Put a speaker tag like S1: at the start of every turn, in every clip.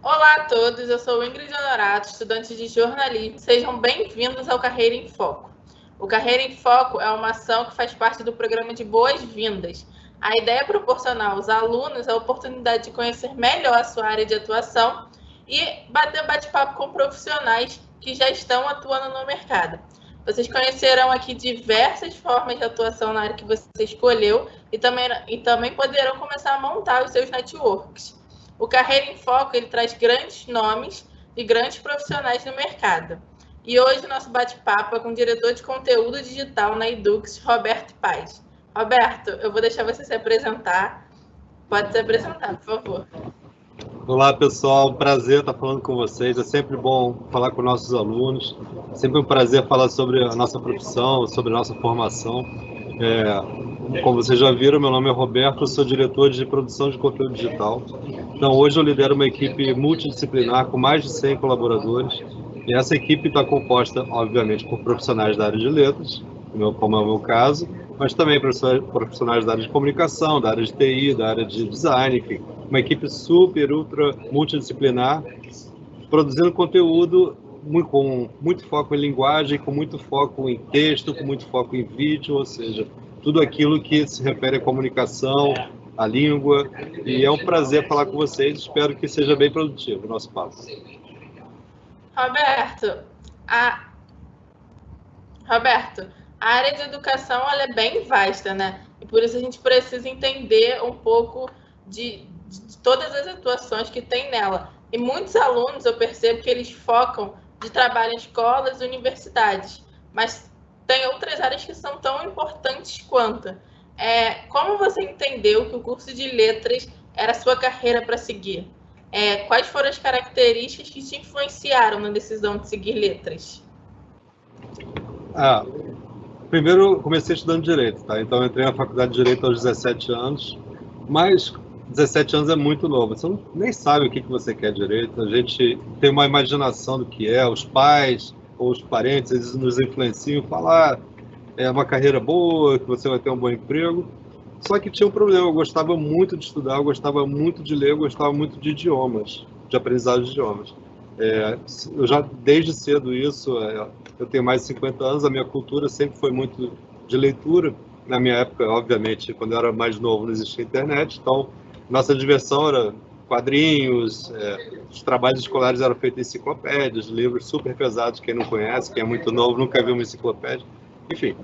S1: Olá a todos, eu sou Ingrid Honorato, estudante de jornalismo. Sejam bem-vindos ao Carreira em Foco. O Carreira em Foco é uma ação que faz parte do programa de Boas-Vindas. A ideia é proporcionar aos alunos a oportunidade de conhecer melhor a sua área de atuação e bater bate-papo com profissionais que já estão atuando no mercado. Vocês conhecerão aqui diversas formas de atuação na área que você escolheu e também poderão começar a montar os seus networks. O Carreira em Foco ele traz grandes nomes e grandes profissionais no mercado. E hoje o nosso bate-papo é com o diretor de conteúdo digital na Edux, Roberto Paes. Roberto, eu vou deixar você se apresentar. Pode se apresentar, por favor.
S2: Olá, pessoal. Prazer estar falando com vocês. É sempre bom falar com nossos alunos. É sempre um prazer falar sobre a nossa profissão, sobre a nossa formação. Como vocês já viram, meu nome é Roberto, eu sou diretor de produção de conteúdo digital. Então, hoje eu lidero uma equipe multidisciplinar com mais de 100 colaboradores. E essa equipe está composta, obviamente, por profissionais da área de letras, como é o meu caso, mas também profissionais da área de comunicação, da área de TI, da área de design, enfim, uma equipe super, ultra multidisciplinar, produzindo conteúdo com muito foco em linguagem, com muito foco em texto, com muito foco em vídeo, ou seja, tudo aquilo que se refere à comunicação, à língua, e é um prazer falar com vocês, espero que seja bem produtivo o nosso papo.
S1: Roberto, a área de educação ela é bem vasta, né? E por isso a gente precisa entender um pouco de todas as atuações que tem nela. E muitos alunos, eu percebo que eles focam de trabalho em escolas e universidades, mas tem outras áreas que são tão importantes quanto. Como você entendeu que o curso de letras era a sua carreira para seguir? Quais foram as características que te influenciaram na decisão de seguir letras?
S2: Primeiro eu comecei estudando Direito, tá? Então eu entrei na faculdade de Direito aos 17 anos, mas 17 anos é muito novo, você nem sabe o que você quer Direito, a gente tem uma imaginação do que é, os pais ou os parentes, eles nos influenciam, falar é uma carreira boa, que você vai ter um bom emprego, só que tinha um problema, eu gostava muito de estudar, eu gostava muito de ler, eu gostava muito de idiomas, de aprendizado de idiomas. Eu já, desde cedo isso, eu tenho mais de 50 anos, a minha cultura sempre foi muito de leitura. Na minha época, obviamente, quando eu era mais novo, não existia internet, então nossa diversão era quadrinhos, os trabalhos escolares eram feitos em enciclopédias, livros super pesados, quem não conhece, quem é muito novo, nunca viu uma enciclopédia, enfim.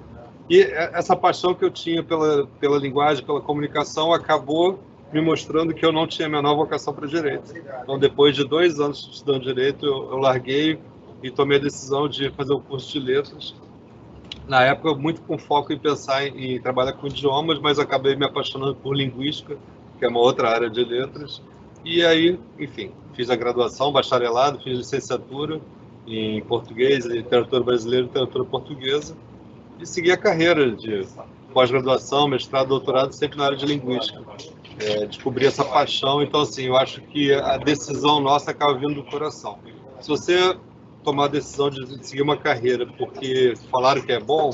S2: E essa paixão que eu tinha pela linguagem, pela comunicação, acabou me mostrando que eu não tinha a menor vocação para Direito. Então, depois de 2 anos estudando Direito, eu larguei e tomei a decisão de fazer o curso de Letras. Na época, muito com foco em pensar em trabalhar com idiomas, mas acabei me apaixonando por Linguística, que é uma outra área de Letras. E aí, enfim, fiz a graduação, bacharelado, fiz licenciatura em Português, Literatura Brasileira e Literatura Portuguesa, e segui a carreira de pós-graduação, mestrado, doutorado, sempre na área de Linguística. Descobri essa paixão, então assim, eu acho que a decisão nossa acaba vindo do coração. Se você tomar a decisão de seguir uma carreira porque falaram que é bom,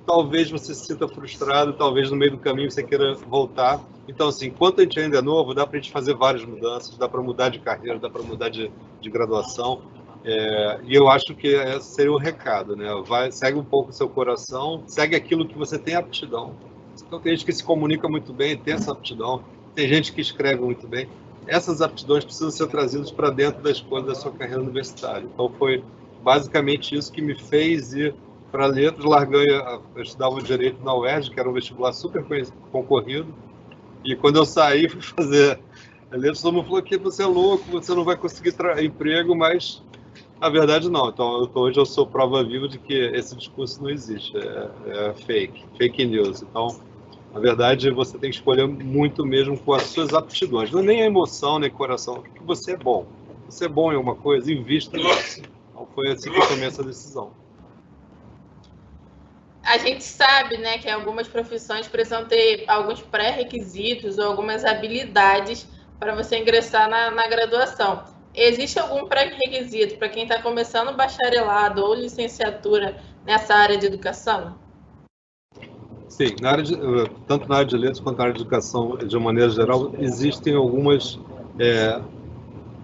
S2: talvez você se sinta frustrado, talvez no meio do caminho você queira voltar. Então assim, enquanto a gente ainda é novo, dá para a gente fazer várias mudanças, dá para mudar de carreira, dá para mudar de graduação, e eu acho que esse seria o recado, né? Segue um pouco o seu coração, segue aquilo que você tem aptidão. Então tem gente que se comunica muito bem, tem essa aptidão, tem gente que escreve muito bem. Essas aptidões precisam ser trazidas para dentro da escolha da sua carreira universitária. Então foi basicamente isso que me fez ir para letras. Eu estudava Direito na UERJ, que era um vestibular super concorrido, e quando eu saí fui fazer letras, todo mundo falou que você é louco, você não vai conseguir emprego, mas na verdade não. Então hoje eu sou prova viva de que esse discurso não existe, é fake news. Então, na verdade, você tem que escolher muito mesmo com as suas aptidões. Não é nem a emoção, nem o coração. O que você é bom? Você é bom em alguma coisa? Invista nisso. Então, foi assim que eu tomei essa decisão.
S1: A gente sabe, né, que algumas profissões precisam ter alguns pré-requisitos ou algumas habilidades para você ingressar na graduação. Existe algum pré-requisito para quem está começando bacharelado ou licenciatura nessa área de educação?
S2: Sim, tanto na área de letras quanto na área de educação, de uma maneira geral, existem algumas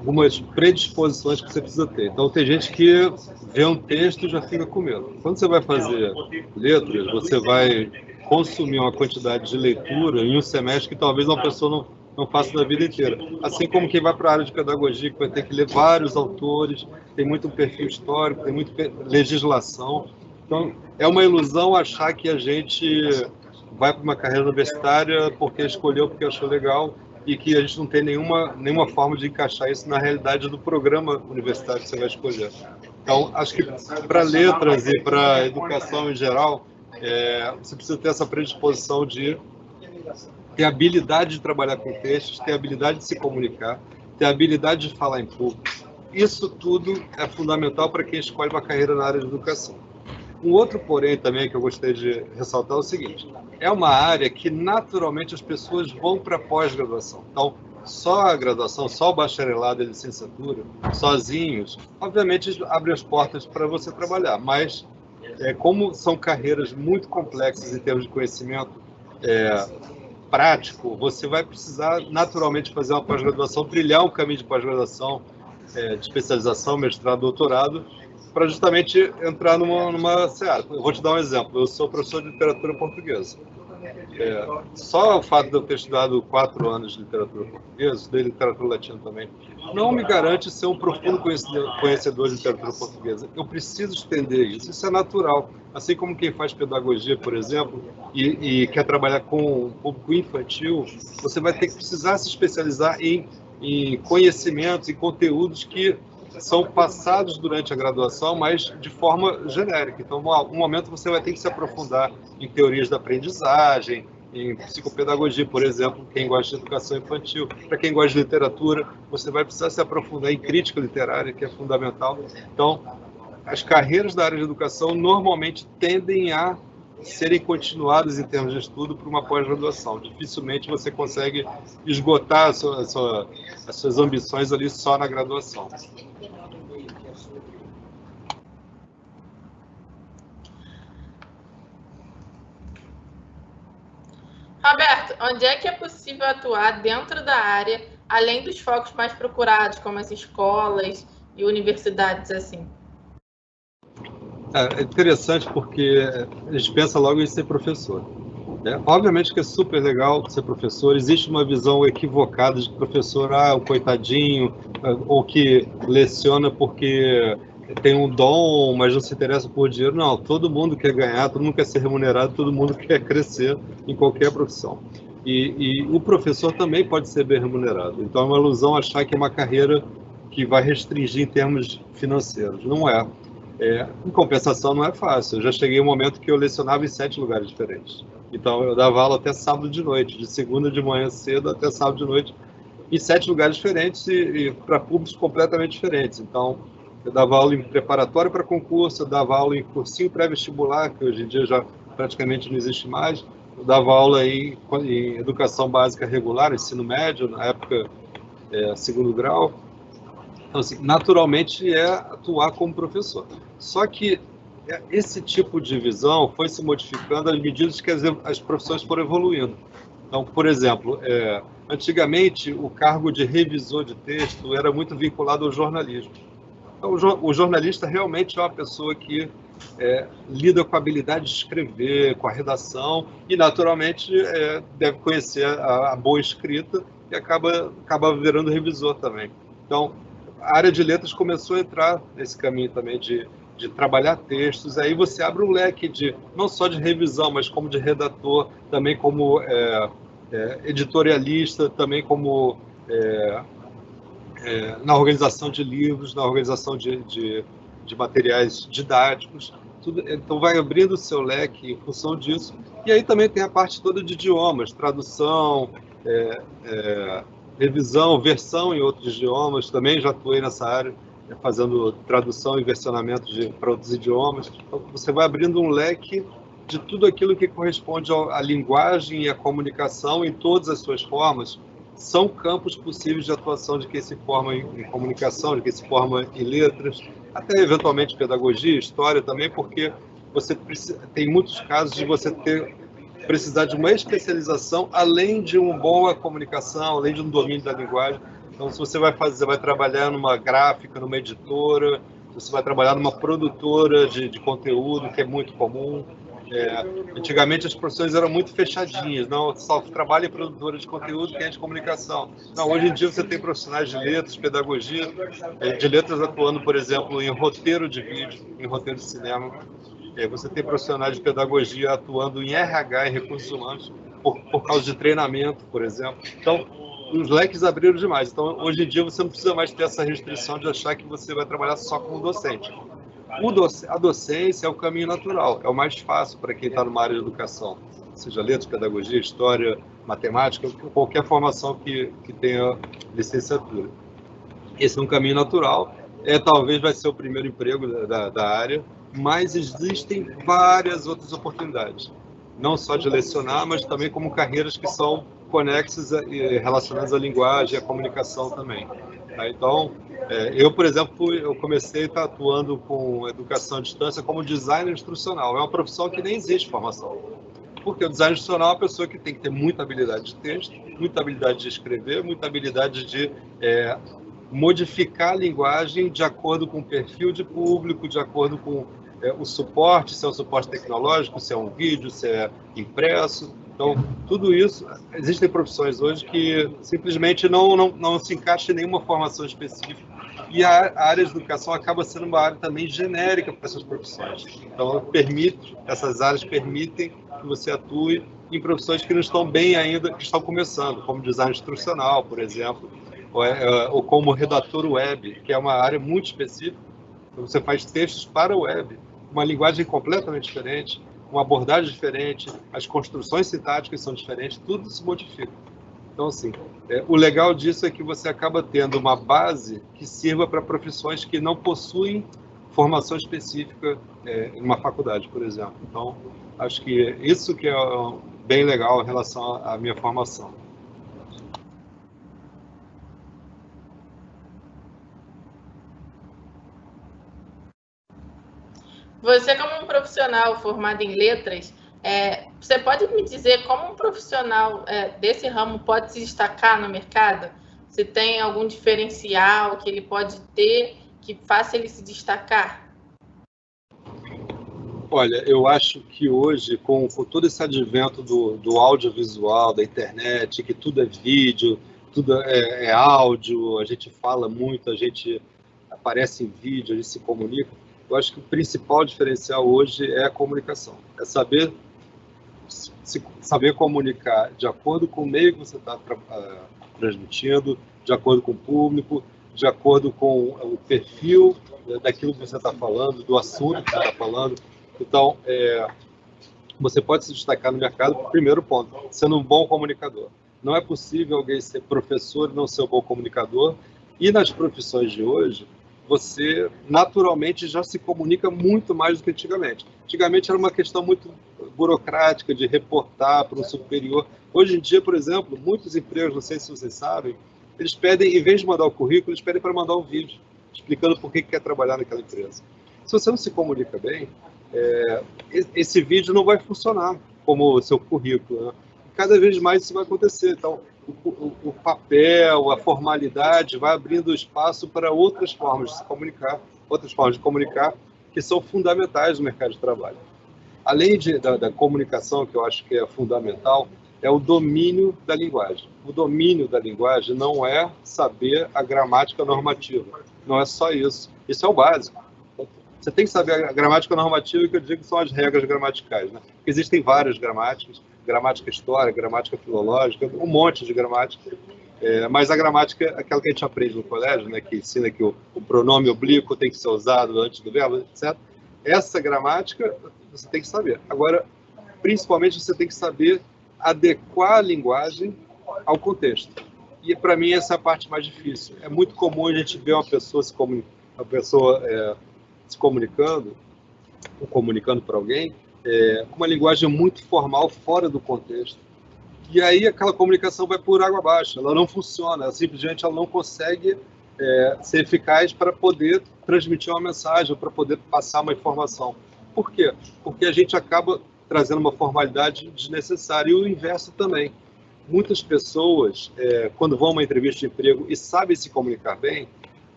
S2: algumas predisposições que você precisa ter. Então, tem gente que vê um texto e já fica com medo. Quando você vai fazer letras, você vai consumir uma quantidade de leitura em um semestre que talvez uma pessoa não faça da vida inteira. Assim como quem vai para a área de pedagogia, que vai ter que ler vários autores, tem muito perfil histórico, tem muita legislação. Então, é uma ilusão achar que a gente vai para uma carreira universitária porque escolheu, porque achou legal, e que a gente não tem nenhuma forma de encaixar isso na realidade do programa universitário que você vai escolher. Então, acho que para letras e para educação em geral, você precisa ter essa predisposição de ter habilidade de trabalhar com textos, ter habilidade de se comunicar, ter habilidade de falar em público. Isso tudo é fundamental para quem escolhe uma carreira na área de educação. Um outro porém também que eu gostaria de ressaltar é o seguinte: é uma área que naturalmente as pessoas vão para pós-graduação. Então, só a graduação, só o bacharelado e a licenciatura, sozinhos, obviamente abre as portas para você trabalhar, mas como são carreiras muito complexas em termos de conhecimento prático, você vai precisar naturalmente fazer uma pós-graduação, trilhar um caminho de pós-graduação, de especialização, mestrado, doutorado, para justamente entrar numa seara. Eu vou te dar um exemplo. Eu sou professor de literatura portuguesa. Só o fato de eu ter estudado 4 anos de literatura portuguesa, estudei literatura latina também, não me garante ser um profundo conhecedor de literatura portuguesa. Eu preciso estender isso. Isso é natural. Assim como quem faz pedagogia, por exemplo, e quer trabalhar com o público infantil, você vai ter que precisar se especializar em conhecimentos e conteúdos que são passados durante a graduação, mas de forma genérica. Então, um momento você vai ter que se aprofundar em teorias da aprendizagem, em psicopedagogia, por exemplo, quem gosta de educação infantil. Para quem gosta de literatura, você vai precisar se aprofundar em crítica literária, que é fundamental. Então, as carreiras da área de educação normalmente tendem a serem continuadas em termos de estudo por uma pós-graduação. Dificilmente você consegue esgotar as suas ambições ali só na graduação.
S1: Roberto, onde é que é possível atuar dentro da área, além dos focos mais procurados, como as escolas e universidades, assim?
S2: É interessante porque a gente pensa logo em ser professor. Obviamente que é super legal ser professor. Existe uma visão equivocada de que professor é um coitadinho, ou que leciona porque tem um dom, mas não se interessa por dinheiro. Não, todo mundo quer ganhar, todo mundo quer ser remunerado, todo mundo quer crescer em qualquer profissão. E o professor também pode ser bem remunerado. Então é uma ilusão achar que é uma carreira que vai restringir em termos financeiros. Não é. Em compensação, não é fácil. Eu já cheguei a um momento que eu lecionava em 7 lugares diferentes. Então, eu dava aula até sábado de noite, de segunda de manhã cedo até sábado de noite, em 7 lugares diferentes e para públicos completamente diferentes. Então, eu dava aula em preparatório para concurso, eu dava aula em cursinho pré-vestibular, que hoje em dia já praticamente não existe mais. Eu dava aula em educação básica regular, ensino médio, na época, segundo grau. Então, assim, naturalmente é atuar como professor. Só que esse tipo de visão foi se modificando às medidas que as profissões foram evoluindo. Então, por exemplo, antigamente o cargo de revisor de texto era muito vinculado ao jornalismo. Então, o jornalista realmente é uma pessoa que lida com a habilidade de escrever, com a redação, e naturalmente deve conhecer a boa escrita e acaba virando revisor também. Então, a área de letras começou a entrar nesse caminho também de trabalhar textos. Aí você abre um leque não só de revisão, mas como de redator, também como editorialista, também como na organização de livros, na organização de materiais didáticos. Tudo, então vai abrindo o seu leque em função disso. E aí também tem a parte toda de idiomas, tradução, revisão, versão em outros idiomas. Também já atuei nessa área, fazendo tradução e versionamento para outros idiomas. Então, você vai abrindo um leque de tudo aquilo que corresponde à linguagem e à comunicação em todas as suas formas. São campos possíveis de atuação de quem se forma em comunicação, de quem se forma em letras, até eventualmente pedagogia, história também, porque você tem muitos casos de você precisar de uma especialização, além de uma boa comunicação, além de um domínio da linguagem. Então, se você vai trabalhar numa gráfica, numa editora, se você vai trabalhar numa produtora de conteúdo, que é muito comum. Antigamente as profissões eram muito fechadinhas, não só trabalha em produtora de conteúdo, quem é de comunicação. Não, hoje em dia você tem profissionais de letras, pedagogia, de letras atuando, por exemplo, em roteiro de vídeo, em roteiro de cinema. Você tem profissionais de pedagogia atuando em RH, em recursos humanos, por causa de treinamento, por exemplo. Então, os leques abriram demais. Então, hoje em dia, você não precisa mais ter essa restrição de achar que você vai trabalhar só como docente. A docência é o caminho natural, é o mais fácil para quem está numa área de educação, seja letras, pedagogia, história, matemática, qualquer formação que tenha licenciatura. Esse é um caminho natural, talvez vai ser o primeiro emprego da área, mas existem várias outras oportunidades, não só de lecionar, mas também como carreiras que são conexas e relacionadas à linguagem e à comunicação também. Tá? Então, eu, por exemplo, eu comecei a estar atuando com educação à distância como designer instrucional. É uma profissão que nem existe formação. Porque o design instrucional é uma pessoa que tem que ter muita habilidade de texto, muita habilidade de escrever, muita habilidade de modificar a linguagem de acordo com o perfil de público, de acordo com o suporte, se é um suporte tecnológico, se é um vídeo, se é impresso. Então, tudo isso, existem profissões hoje que simplesmente não se encaixam em nenhuma formação específica. E a área de educação acaba sendo uma área também genérica para essas profissões. Então, essas áreas permitem que você atue em profissões que não estão bem ainda, que estão começando, como design instrucional, por exemplo, ou como redator web, que é uma área muito específica. Então, você faz textos para o web, uma linguagem completamente diferente, uma abordagem diferente, as construções sintáticas são diferentes, tudo se modifica. Então, assim, o legal disso é que você acaba tendo uma base que sirva para profissões que não possuem formação específica em uma faculdade, por exemplo. Então, acho que isso que é bem legal em relação à minha formação.
S1: Você, como um profissional formado em letras, você pode me dizer como um profissional desse ramo pode se destacar no mercado? Se tem algum diferencial que ele pode ter que faça ele se destacar?
S2: Olha, eu acho que hoje, com todo esse advento do audiovisual, da internet, que tudo é vídeo, tudo é áudio, a gente fala muito, a gente aparece em vídeo, a gente se comunica, eu acho que o principal diferencial hoje é a comunicação. É saber comunicar de acordo com o meio que você está transmitindo, de acordo com o público, de acordo com o perfil daquilo que você está falando, do assunto que você está falando. Então, você pode se destacar no mercado, primeiro ponto, sendo um bom comunicador. Não é possível alguém ser professor e não ser um bom comunicador. E nas profissões de hoje, você naturalmente já se comunica muito mais do que antigamente. Antigamente era uma questão muito burocrática de reportar para um superior. Hoje em dia, por exemplo, muitos empregos, não sei se vocês sabem, eles pedem, em vez de mandar o currículo, eles pedem para mandar um vídeo, explicando por que quer trabalhar naquela empresa. Se você não se comunica bem, esse vídeo não vai funcionar como o seu currículo, né? Cada vez mais isso vai acontecer. Então, o papel, a formalidade vai abrindo espaço para outras formas de se comunicar, outras formas de comunicar que são fundamentais no mercado de trabalho. Além da comunicação, que eu acho que é fundamental, é o domínio da linguagem. O domínio da linguagem não é saber a gramática normativa, não é só isso. Isso é o básico. Você tem que saber a gramática normativa, que eu digo que são as regras gramaticais, né? Porque existem várias gramáticas, gramática histórica, gramática filológica, um monte de gramática. Mas a gramática é aquela que a gente aprende no colégio, né? Que ensina que o pronome oblíquo tem que ser usado antes do verbo, etc. Essa gramática você tem que saber. Agora, principalmente, você tem que saber adequar a linguagem ao contexto. E, para mim, essa é a parte mais difícil. É muito comum a gente ver uma pessoa se comunicando, ou comunicando para alguém, com uma linguagem muito formal, fora do contexto. E aí aquela comunicação vai por água abaixo, ela não funciona, simplesmente ela não consegue ser eficaz para poder transmitir uma mensagem, para poder passar uma informação. Por quê? Porque a gente acaba trazendo uma formalidade desnecessária, e o inverso também. muitas pessoas, quando vão a uma entrevista de emprego e sabem se comunicar bem,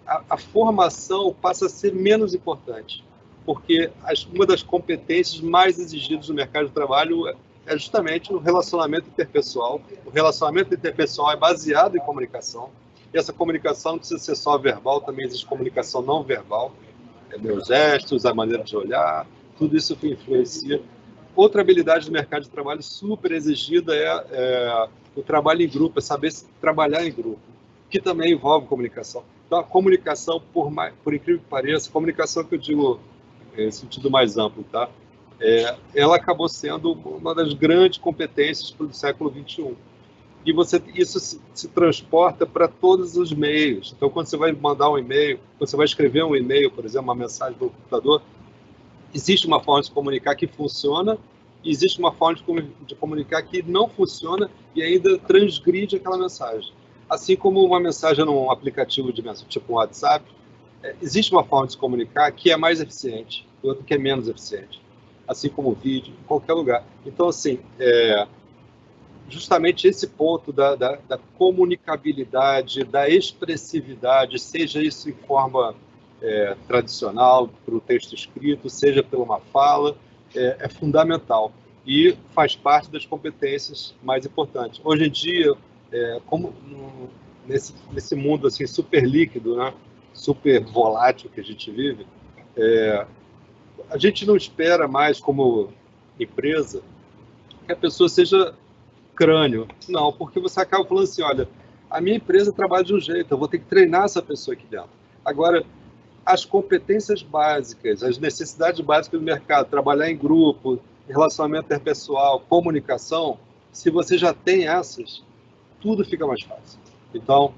S2: a formação passa a ser menos importante, porque uma das competências mais exigidas no mercado de trabalho é justamente o relacionamento interpessoal. O relacionamento interpessoal é baseado em comunicação, e essa comunicação não precisa ser só verbal, também existe comunicação não verbal, meus gestos, a maneira de olhar, tudo isso que influencia. Outra habilidade do mercado de trabalho super exigida é o trabalho em grupo, é saber trabalhar em grupo, que também envolve comunicação. Então, a comunicação, por incrível que pareça, comunicação que eu digo em sentido mais amplo, tá? Ela acabou sendo uma das grandes competências do século XXI. E isso se transporta para todos os meios. Então, quando você vai mandar um e-mail, quando você vai escrever um e-mail, por exemplo, uma mensagem no computador, existe uma forma de se comunicar que funciona, e existe uma forma de comunicar que não funciona e ainda transgride aquela mensagem. Assim como uma mensagem num aplicativo de mensagem, tipo um WhatsApp, existe uma forma de se comunicar que é mais eficiente e outra que é menos eficiente. Assim como o vídeo, em qualquer lugar. Então, assim, justamente esse ponto da comunicabilidade, da expressividade, seja isso em forma tradicional, para o texto escrito, seja por uma fala, é fundamental e faz parte das competências mais importantes. Hoje em dia, como nesse mundo assim, super líquido, né, super volátil que a gente vive, a gente não espera mais, como empresa, que a pessoa seja crânio. Não, porque você acaba falando assim, olha, a minha empresa trabalha de um jeito, eu vou ter que treinar essa pessoa aqui dentro. Agora, as competências básicas, as necessidades básicas do mercado, trabalhar em grupo, relacionamento interpessoal, comunicação, se você já tem essas, tudo fica mais fácil. Então,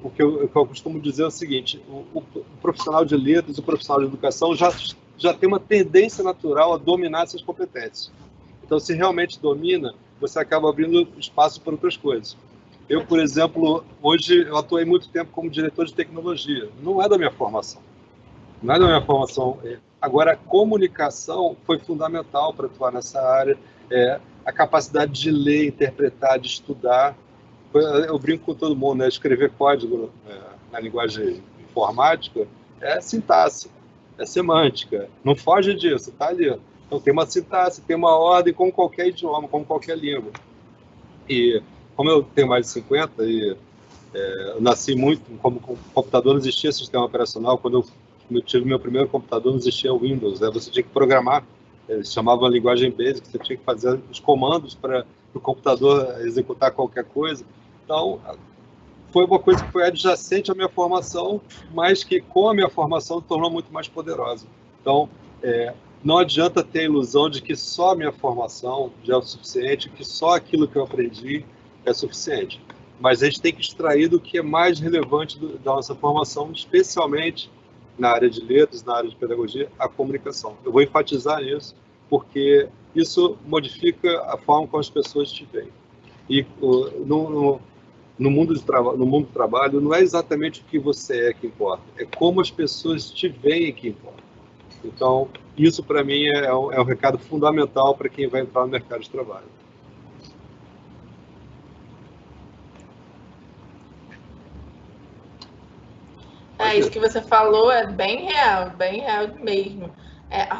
S2: o que eu costumo dizer é o seguinte, o profissional de letras, o profissional de educação já tem uma tendência natural a dominar essas competências. Então, se realmente domina, você acaba abrindo espaço para outras coisas. Eu, por exemplo, hoje eu atuei muito tempo como diretor de tecnologia. Não é da minha formação. Não é da minha formação. Agora, a comunicação foi fundamental para atuar nessa área. A capacidade de ler, interpretar, de estudar. Eu brinco com todo mundo, né? Escrever código na linguagem informática é sintaxe, é semântica. Não foge disso, está ali. Então, tem uma sintaxe, tem uma ordem, como qualquer idioma, como qualquer língua. E como eu tenho mais de 50 e eu nasci muito, como computador não existia sistema operacional, quando eu tive meu primeiro computador não existia o Windows, você tinha que programar, eles chamavam a linguagem BASIC, você tinha que fazer os comandos para o computador executar qualquer coisa. Então, foi uma coisa que foi adjacente à minha formação, mas que com a minha formação tornou muito mais poderosa. Então, não adianta ter a ilusão de que só a minha formação já é o suficiente, que só aquilo que eu aprendi é suficiente. Mas a gente tem que extrair do que é mais relevante da nossa formação, especialmente na área de letras, na área de pedagogia, a comunicação. Eu vou enfatizar nisso, porque isso modifica a forma como as pessoas te veem. E no mundo do trabalho, não é exatamente o que você é que importa, é como as pessoas te veem que importa. Então, isso para mim é um recado fundamental para quem vai entrar no mercado de trabalho.
S1: Isso que você falou é bem real mesmo.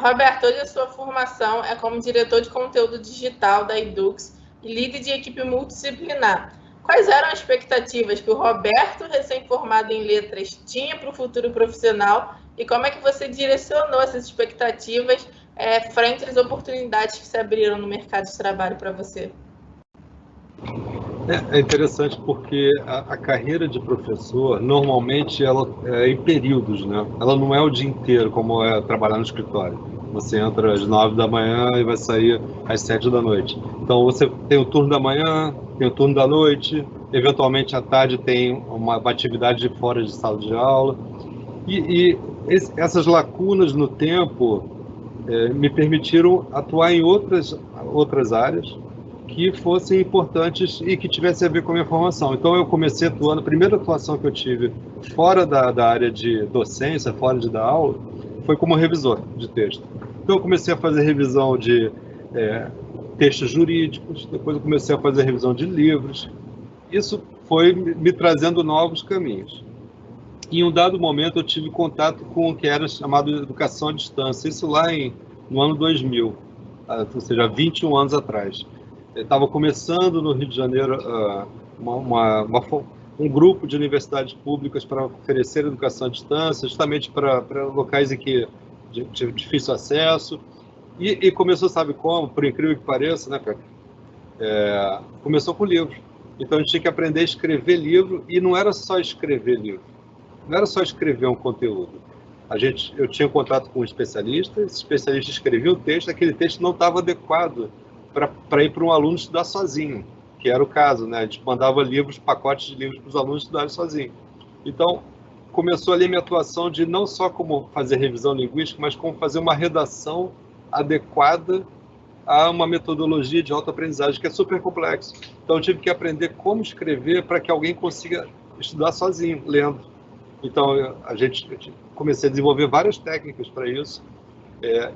S1: Roberto, hoje a sua formação é como diretor de conteúdo digital da Edux e líder de equipe multidisciplinar. Quais eram as expectativas que o Roberto, recém-formado em letras, tinha para o futuro profissional e como é que você direcionou essas expectativas frente às oportunidades que se abriram no mercado de trabalho para você?
S2: É interessante porque a carreira de professor, normalmente, ela é em períodos, né? Ela não é o dia inteiro, como é trabalhar no escritório. Você entra às 9 da manhã e vai sair às 7 da noite. Então, você tem o turno da manhã, tem o turno da noite, eventualmente à tarde tem uma atividade fora de sala de aula. E essas lacunas no tempo me permitiram atuar em outras áreas que fossem importantes e que tivessem a ver com a minha formação. Então, eu comecei atuando, a primeira atuação que eu tive fora da área de docência, fora de dar aula, foi como revisor de texto. Então, eu comecei a fazer revisão de textos jurídicos, depois eu comecei a fazer revisão de livros. Isso foi me trazendo novos caminhos. Em um dado momento eu tive contato com o que era chamado educação à distância, isso lá no ano 2000, ou seja, 21 anos atrás. Eu estava começando no Rio de Janeiro um grupo de universidades públicas para oferecer educação à distância, justamente para locais em que de difícil acesso, e começou, sabe como? Por incrível que pareça, né, Pepe? Começou com livro. Então a gente tinha que aprender a escrever livro, e não era só escrever livro, não era só escrever um conteúdo. Eu tinha contato com um especialista, esse especialista escrevia um texto, aquele texto não estava adequado para ir para um aluno estudar sozinho, que era o caso, né? A gente mandava pacotes de livros para os alunos estudarem sozinhos. Então, começou ali a minha atuação de não só como fazer revisão linguística, mas como fazer uma redação adequada a uma metodologia de autoaprendizagem que é super complexo. Então, eu tive que aprender como escrever para que alguém consiga estudar sozinho, lendo. Então, eu comecei a desenvolver várias técnicas para isso.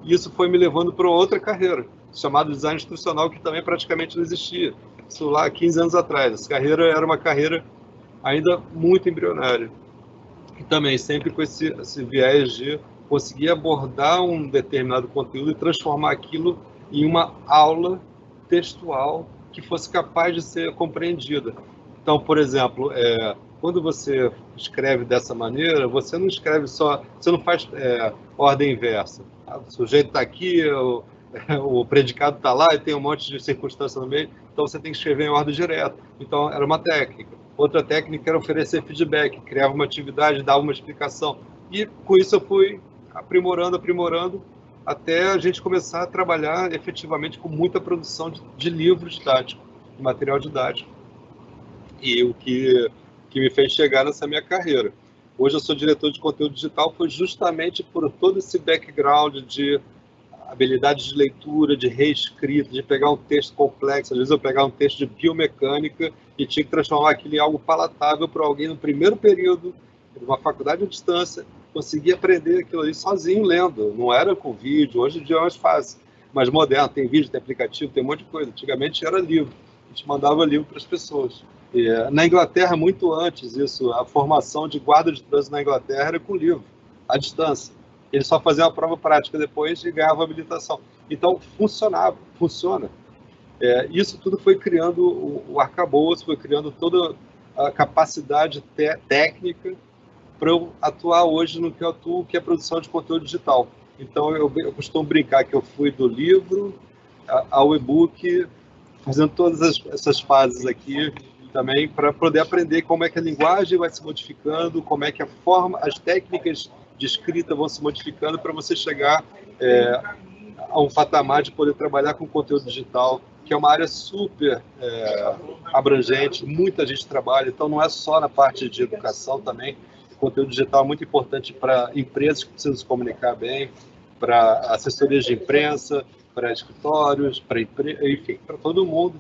S2: Isso foi me levando para outra carreira, chamada design instrucional, que também praticamente não existia. Isso lá há 15 anos atrás. Essa carreira era uma carreira ainda muito embrionária. E também sempre com esse viés de conseguir abordar um determinado conteúdo e transformar aquilo em uma aula textual que fosse capaz de ser compreendida. Então, por exemplo, quando você escreve dessa maneira, você não escreve só, você não faz ordem inversa. O sujeito está aqui, o predicado está lá e tem um monte de circunstância no meio, então você tem que escrever em ordem direta. Então, era uma técnica. Outra técnica era oferecer feedback, criava uma atividade, dava uma explicação. E com isso eu fui aprimorando, até a gente começar a trabalhar efetivamente com muita produção de livro didático, de material didático. E o que me fez chegar nessa minha carreira. Hoje eu sou diretor de conteúdo digital, foi justamente por todo esse background de habilidade de leitura, de reescrita, de pegar um texto complexo. Às vezes eu pegava um texto de biomecânica e tinha que transformar aquilo em algo palatável para alguém no primeiro período, de uma faculdade à distância, conseguir aprender aquilo ali sozinho lendo. Não era com vídeo, hoje em dia é mais fácil, mais moderno, tem vídeo, tem aplicativo, tem um monte de coisa. Antigamente era livro, a gente mandava livro para as pessoas. Na Inglaterra, muito antes isso, a formação de guarda de trânsito na Inglaterra era com livro, à distância. Ele só fazia uma prova prática depois e ganhava habilitação. Então, funciona. Isso tudo foi criando o arcabouço, foi criando toda a capacidade técnica para eu atuar hoje no que eu atuo, que é a produção de conteúdo digital. Então, eu costumo brincar que eu fui do livro ao e-book, fazendo todas essas fases aqui, também para poder aprender como é que a linguagem vai se modificando, como é que as técnicas de escrita vão se modificando para você chegar a um patamar de poder trabalhar com conteúdo digital, que é uma área super abrangente, muita gente trabalha, então não é só na parte de educação também, o conteúdo digital é muito importante para empresas que precisam se comunicar bem, para assessorias de imprensa, para escritórios, enfim, para todo mundo.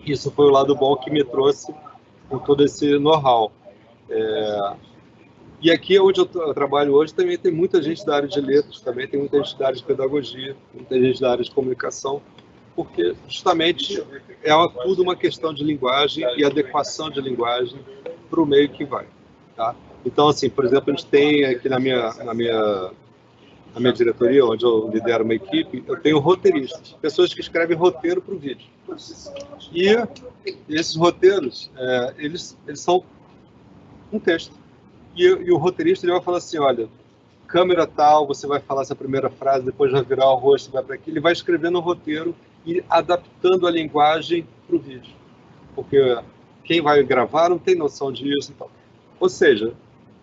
S2: Isso foi o lado bom que me trouxe com todo esse know-how. E aqui onde eu trabalho hoje também tem muita gente da área de letras, também tem muita gente da área de pedagogia, muita gente da área de comunicação, porque justamente tudo uma questão de linguagem e adequação de linguagem para o meio que vai. Tá? Então, assim, por exemplo, a gente tem aqui na minha diretoria, onde eu lidero uma equipe, eu tenho roteiristas, pessoas que escrevem roteiro para o vídeo. E esses roteiros, eles são um texto. E o roteirista ele vai falar assim, olha, câmera tal, você vai falar essa primeira frase, depois vai virar o rosto, vai para aqui. Ele vai escrevendo o roteiro e adaptando a linguagem para o vídeo. Porque quem vai gravar não tem noção disso. Então. Ou seja,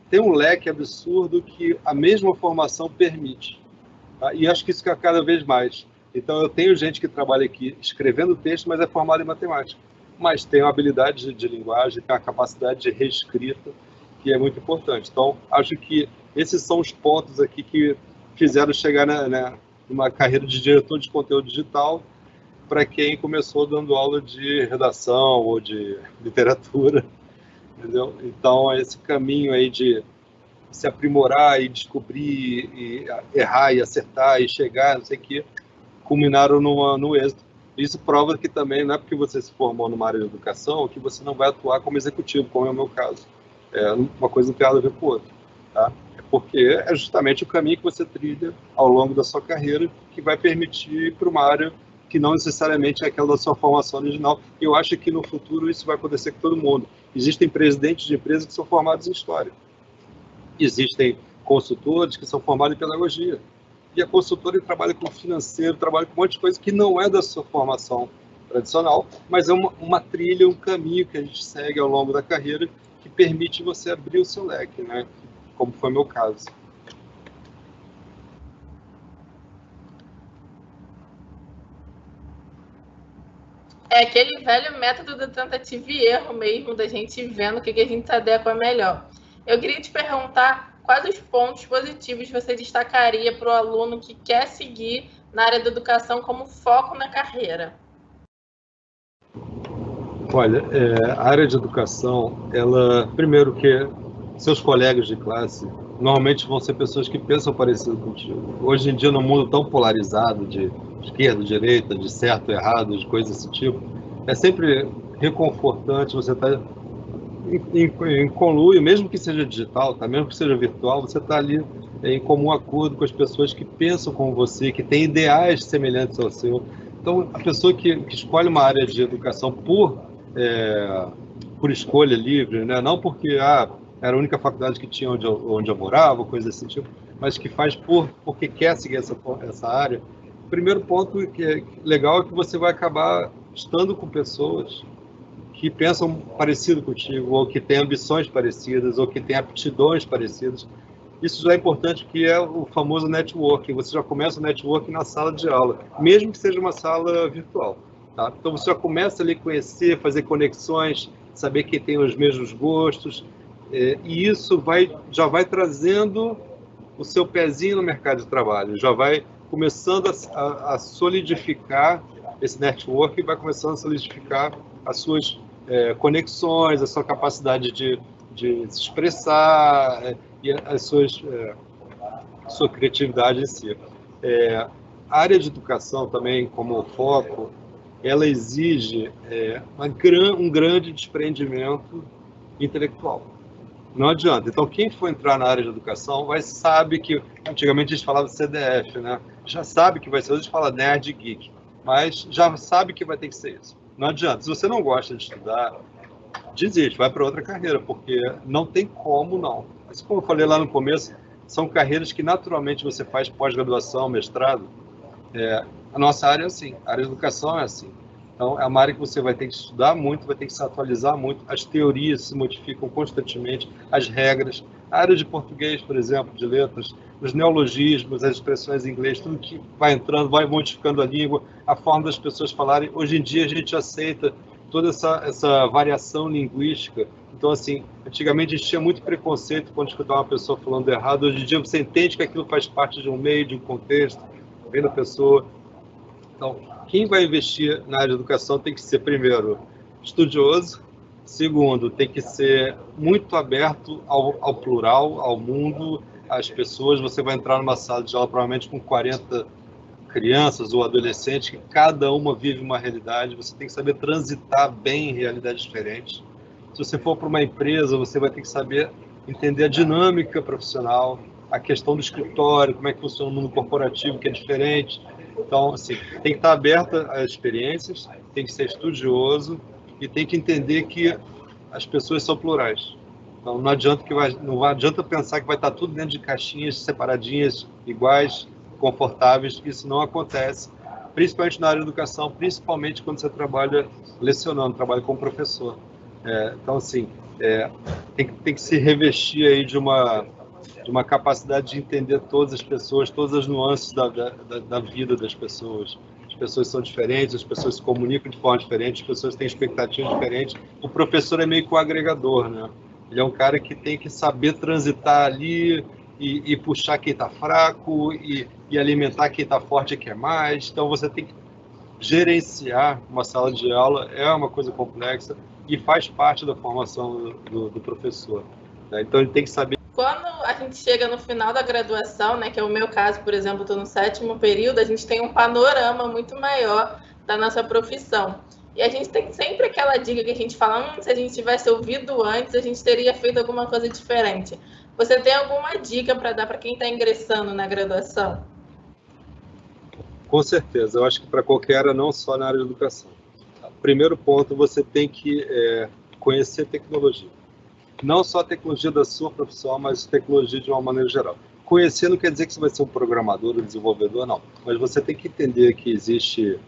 S2: tem um leque absurdo que a mesma formação permite. Tá? E acho que isso é cada vez mais. Então, eu tenho gente que trabalha aqui escrevendo texto, mas é formada em matemática. Mas tem uma habilidade de linguagem, tem uma capacidade de reescrita, que é muito importante. Então, acho que esses são os pontos aqui que fizeram chegar numa carreira de diretor de conteúdo digital para quem começou dando aula de redação ou de literatura. Entendeu? Então, esse caminho aí de se aprimorar e descobrir, e errar e acertar e chegar, não sei o que, culminaram no êxito. Isso prova que também não é porque você se formou numa área de educação que você não vai atuar como executivo, como é o meu caso. Uma coisa não tem nada a ver com a outra. Tá? Porque é justamente o caminho que você trilha ao longo da sua carreira que vai permitir ir para uma área que não necessariamente é aquela da sua formação original. E eu acho que no futuro isso vai acontecer com todo mundo. Existem presidentes de empresas que são formados em história. Existem consultores que são formados em pedagogia. E a consultora trabalha com financeiro, trabalha com um monte de coisa que não é da sua formação tradicional, mas é uma trilha, um caminho que a gente segue ao longo da carreira que permite você abrir o seu leque, né? Como foi o meu caso.
S1: É aquele velho método da tentativa e erro mesmo, da gente vendo o que a gente se adequa melhor. Eu queria te perguntar quais os pontos positivos você destacaria para o aluno que quer seguir na área da educação como foco na carreira?
S2: Olha, a área de educação, ela, primeiro que seus colegas de classe normalmente vão ser pessoas que pensam parecido contigo. Hoje em dia, num mundo tão polarizado de esquerda, direita, de certo, errado, de coisas desse tipo, é sempre reconfortante você estar em conluio, mesmo que seja digital, tá? Mesmo que seja virtual, você está ali em comum acordo com as pessoas que pensam como você, que têm ideais semelhantes ao seu. Então, a pessoa que escolhe uma área de educação por escolha livre, né? Não porque era a única faculdade que tinha onde eu morava, coisa desse tipo, mas que faz porque quer seguir essa área. O primeiro ponto que é legal é que você vai acabar estando com pessoas que pensam parecido contigo, ou que têm ambições parecidas, ou que têm aptidões parecidas. Isso já é importante, que é o famoso networking. Você já começa o networking na sala de aula, mesmo que seja uma sala virtual. Tá? Então você já começa ali a conhecer, fazer conexões, saber quem tem os mesmos gostos, e isso já vai trazendo o seu pezinho no mercado de trabalho, já vai começando a solidificar esse networking, vai começando a solidificar as suas conexões, a sua capacidade de se expressar e a sua criatividade em si. A área de educação também, como foco, ela exige um grande desprendimento intelectual. Não adianta. Então, quem for entrar na área de educação sabe que, antigamente a gente falava CDF, né? Já sabe que vai ser, hoje a gente fala nerd geek, mas já sabe que vai ter que ser isso. Não adianta. Se você não gosta de estudar, desiste, vai para outra carreira, porque não tem como não. Mas, como eu falei lá no começo, são carreiras que naturalmente você faz pós-graduação, mestrado. A nossa área é assim, a área de educação é assim. Então, é uma área que você vai ter que estudar muito, vai ter que se atualizar muito, as teorias se modificam constantemente, as regras. A área de português, por exemplo, de letras, os neologismos, as expressões em inglês, tudo que vai entrando, vai modificando a língua, a forma das pessoas falarem. Hoje em dia a gente aceita toda essa variação linguística. Então, assim, antigamente a gente tinha muito preconceito quando escutava uma pessoa falando errado. Hoje em dia você entende que aquilo faz parte de um meio, de um contexto, vem da pessoa. Então, quem vai investir na área de educação tem que ser, primeiro, estudioso, segundo, tem que ser muito aberto ao plural, ao mundo, às pessoas. Você vai entrar numa sala de aula provavelmente com 40 crianças ou adolescentes, que cada uma vive uma realidade, você tem que saber transitar bem em realidades diferentes. Se você for para uma empresa, você vai ter que saber entender a dinâmica profissional, a questão do escritório, como é que funciona o mundo corporativo, que é diferente. Então, assim, tem que estar aberta às experiências, tem que ser estudioso e tem que entender que as pessoas são plurais. Então, não adianta pensar que vai estar tudo dentro de caixinhas separadinhas, iguais, confortáveis. Isso não acontece, principalmente na área de educação, principalmente quando você trabalha lecionando, trabalha como professor. Então, assim, tem que se revestir aí de uma capacidade de entender todas as pessoas, todas as nuances da vida das pessoas. As pessoas são diferentes, as pessoas se comunicam de forma diferente, as pessoas têm expectativas diferentes. O professor é meio que o agregador, né? Ele é um cara que tem que saber transitar ali e puxar quem está fraco e alimentar quem está forte e quer mais. Então, você tem que gerenciar uma sala de aula, é uma coisa complexa e faz parte da formação do professor. Né? Então, ele tem que saber.
S1: Quando a gente chega no final da graduação, né, que é o meu caso, por exemplo, estou no 7º período, a gente tem um panorama muito maior da nossa profissão. E a gente tem sempre aquela dica que a gente fala, se a gente tivesse ouvido antes, a gente teria feito alguma coisa diferente. Você tem alguma dica para dar para quem está ingressando na graduação?
S2: Com certeza, eu acho que para qualquer área, não só na área de educação. Primeiro ponto, você tem que conhecer tecnologia. Não só a tecnologia da sua profissão, mas tecnologia de uma maneira geral. Conhecer não quer dizer que você vai ser um programador ou desenvolvedor, não. Mas você tem que entender que existe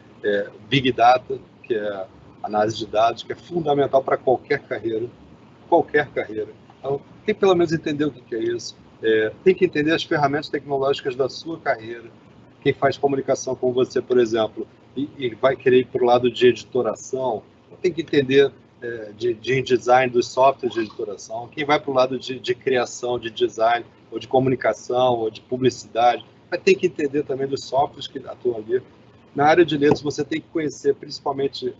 S2: Big Data, que é análise de dados, que é fundamental para qualquer carreira. Qualquer carreira. Então, tem que pelo menos entender o que é isso. Tem que entender as ferramentas tecnológicas da sua carreira. Quem faz comunicação com você, por exemplo, e vai querer ir para o lado de editoração, tem que entender de design dos softwares de editoração. Quem vai para o lado de criação, de design, ou de comunicação, ou de publicidade, vai ter que entender também dos softwares que atuam ali. Na área de letras, você tem que conhecer, principalmente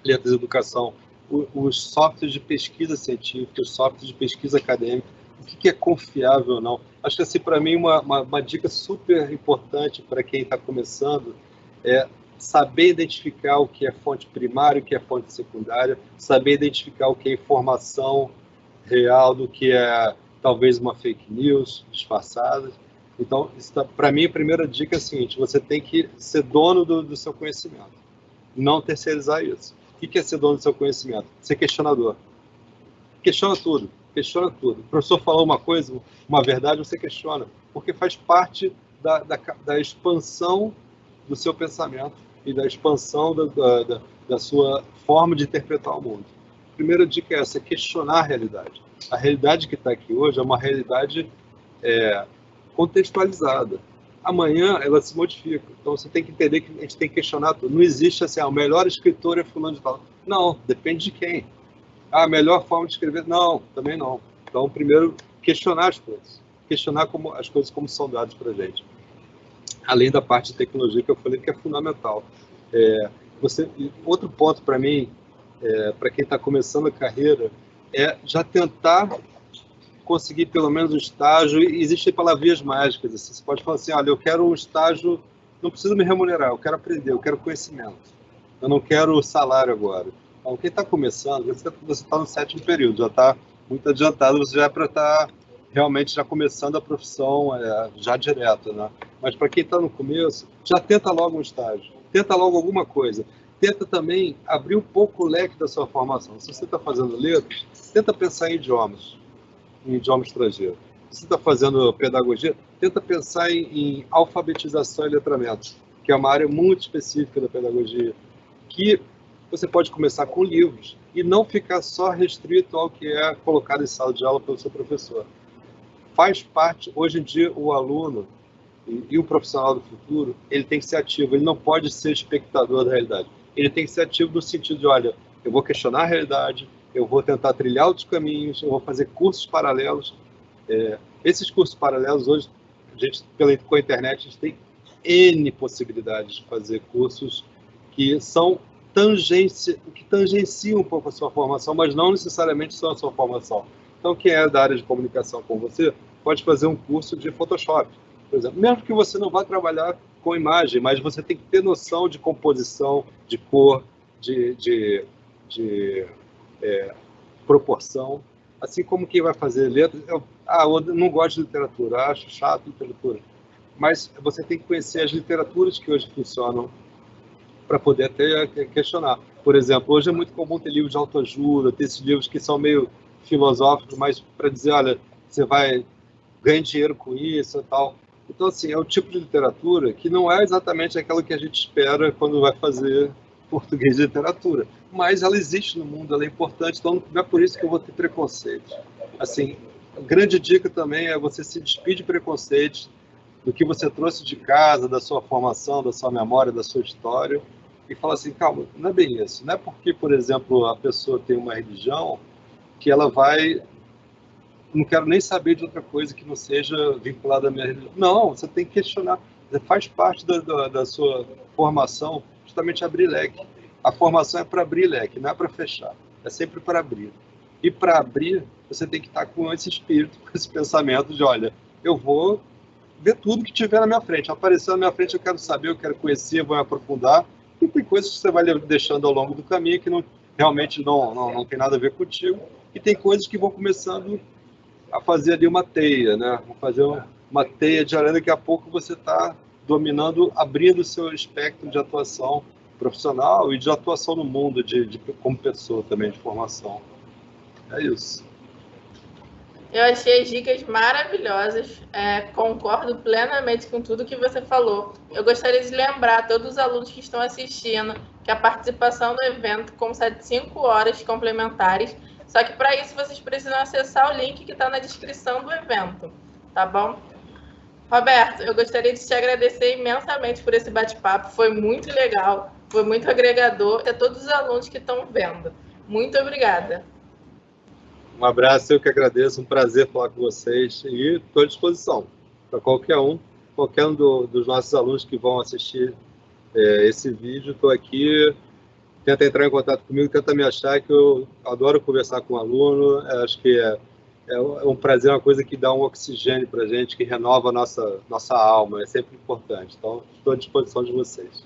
S2: letras e educação, os softwares de pesquisa científica, os softwares de pesquisa acadêmica, o que é confiável ou não. Acho que, assim, para mim, uma dica super importante para quem está começando é saber identificar o que é fonte primária, o que é fonte secundária, saber identificar o que é informação real, do que é, talvez, uma fake news disfarçada. Então, para mim, a primeira dica é a seguinte: você tem que ser dono do seu conhecimento, não terceirizar isso. O que é ser dono do seu conhecimento? Ser questionador. Questiona tudo. Questiona tudo. O professor falou uma coisa, uma verdade, você questiona, porque faz parte da expansão do seu pensamento e da expansão da sua forma de interpretar o mundo. A primeira dica é essa: questionar a realidade. A realidade que está aqui hoje é uma realidade contextualizada. Amanhã ela se modifica. Então você tem que entender que a gente tem que questionar tudo. Não existe assim, o melhor escritor é fulano de tal. Não, depende de quem. A melhor forma de escrever? Não, também não. Então, primeiro, questionar as coisas. Questionar as coisas como são dadas para a gente. Além da parte de tecnologia que eu falei que é fundamental. Outro ponto para mim, para quem está começando a carreira, é já tentar conseguir pelo menos um estágio. E existem palavrinhas mágicas. Assim, você pode falar assim: olha, eu quero um estágio, não preciso me remunerar, eu quero aprender, eu quero conhecimento. Eu não quero salário agora. Então, quem está começando, você está no 7º período, já está muito adiantado, você já é para estar realmente já começando a profissão já direto, né? Mas para quem está no começo, já tenta logo um estágio, tenta logo alguma coisa. Tenta também abrir um pouco o leque da sua formação. Se você está fazendo letras, tenta pensar em idioma estrangeiro. Se você está fazendo pedagogia, tenta pensar em alfabetização e letramento, que é uma área muito específica da pedagogia, que você pode começar com livros e não ficar só restrito ao que é colocado em sala de aula pelo seu professor. Faz parte, hoje em dia, o aluno e o profissional do futuro, ele tem que ser ativo, ele não pode ser espectador da realidade. Ele tem que ser ativo no sentido de, olha, eu vou questionar a realidade, eu vou tentar trilhar outros caminhos, eu vou fazer cursos paralelos. Esses cursos paralelos, hoje, com a internet, a gente tem N possibilidades de fazer cursos que são que tangenciam um pouco a sua formação, mas não necessariamente são a sua formação. Então, quem é da área de comunicação com você, pode fazer um curso de Photoshop, por exemplo. Mesmo que você não vá trabalhar com imagem, mas você tem que ter noção de composição, de cor, de proporção. Assim como quem vai fazer letras... eu não gosto de literatura, acho chato literatura. Mas você tem que conhecer as literaturas que hoje funcionam para poder até questionar. Por exemplo, hoje é muito comum ter livros de autoajuda, ter esses livros que são meio filosóficos, mas para dizer, olha, você vai ganhar dinheiro com isso e tal. Então, assim, é o tipo de literatura que não é exatamente aquela que a gente espera quando vai fazer português de literatura, mas ela existe no mundo, ela é importante, então não é por isso que eu vou ter preconceito. Assim, a grande dica também é você se despedir de preconceitos, do que você trouxe de casa, da sua formação, da sua memória, da sua história, e falar assim: calma, não é bem isso. Não é porque, por exemplo, a pessoa tem uma religião que ela vai... não quero nem saber de outra coisa que não seja vinculada à minha religião. Não, você tem que questionar. Faz parte da sua formação justamente abrir leque. A formação é para abrir leque, não é para fechar. É sempre para abrir. E para abrir, você tem que estar com esse espírito, com esse pensamento de, olha, eu vou ver tudo que tiver na minha frente. Apareceu na minha frente, eu quero saber, eu quero conhecer, vou me aprofundar porque tem coisas que você vai deixando ao longo do caminho que realmente não tem nada a ver contigo, e tem coisas que vão começando a fazer ali uma teia, né? Vão fazer uma teia de aranha, daqui a pouco você está dominando, abrindo o seu espectro de atuação profissional e de atuação no mundo, como pessoa também, de formação. É isso.
S1: Eu achei as dicas maravilhosas, concordo plenamente com tudo que você falou. Eu gostaria de lembrar a todos os alunos que estão assistindo que a participação no evento consta de 5 horas complementares, só que para isso vocês precisam acessar o link que está na descrição do evento, tá bom? Roberto, eu gostaria de te agradecer imensamente por esse bate-papo, foi muito legal, foi muito agregador, e a todos os alunos que estão vendo. Muito obrigada.
S2: Um abraço, eu que agradeço, um prazer falar com vocês e estou à disposição para qualquer um dos nossos alunos que vão assistir esse vídeo. Estou aqui, tenta entrar em contato comigo, tenta me achar, que eu adoro conversar com o aluno, acho que é um prazer, uma coisa que dá um oxigênio para a gente, que renova a nossa alma, é sempre importante. Então, estou à disposição de vocês.